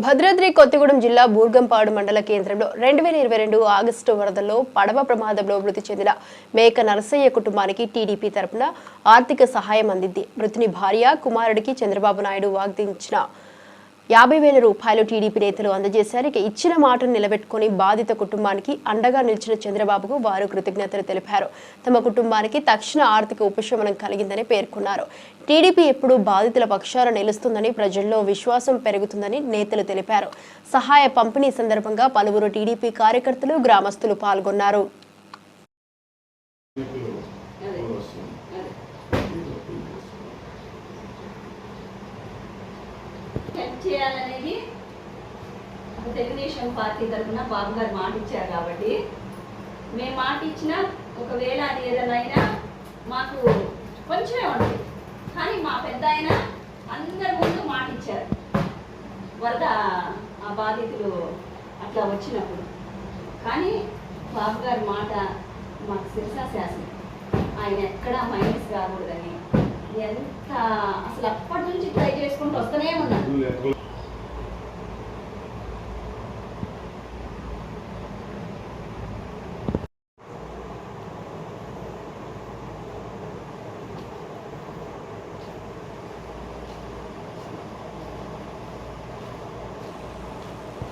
భద్రాద్రి కొత్తగూడెం జిల్లా బూర్గంపాడు మండల కేంద్రంలో 2022 ఆగస్టు వరదల్లో పడవ ప్రమాదంలో మృతి చెందిన మేక నరసయ్య కుటుంబానికి టీడీపీ తరపున ఆర్థిక సహాయం అందింది. మృతుని భార్య కుమారుడికి చంద్రబాబు నాయుడు వాగ్దానించిన 50,000 రూపాయలు టీడీపీ నేతలు అందజేశారు. ఇచ్చిన మాటను నిలబెట్టుకుని బాధిత కుటుంబానికి అండగా నిలిచిన చంద్రబాబుకు వారు కృతజ్ఞతలు తెలిపారు. తమ కుటుంబానికి తక్షణ ఆర్థిక ఉపశమనం కలిగిందని పేర్కొన్నారు. టీడీపీ ఎప్పుడూ బాధితుల పక్షాన నిలుస్తుందని, ప్రజల్లో విశ్వాసం పెరుగుతుందని నేతలు తెలిపారు. సహాయ పంపిణీ సందర్భంగా పలువురు టీడీపీ కార్యకర్తలు, గ్రామస్తులు పాల్గొన్నారు. హెల్ప్ చేయాలనేది తెలుగుదేశం పార్టీ తరఫున బాబు గారు మాట ఇచ్చారు కాబట్టి మేము మాట ఇచ్చినా ఒకవేళ అది ఏదైనా మాకు కొంచెమే ఉంటుంది, కానీ మా పెద్ద ఆయన అందరి ముందు మాట ఇచ్చారు వరద ఆ బాధితులు అట్లా వచ్చినప్పుడు. కానీ బాబు గారి మాట మాకు శిరసాశాసనం, ఆయన ఎక్కడా మైనస్ కాకూడదని ఎంత అసలు అప్పటి నుంచి ట్రై చేసుకుంటూ వస్తూనే ఉన్నాను.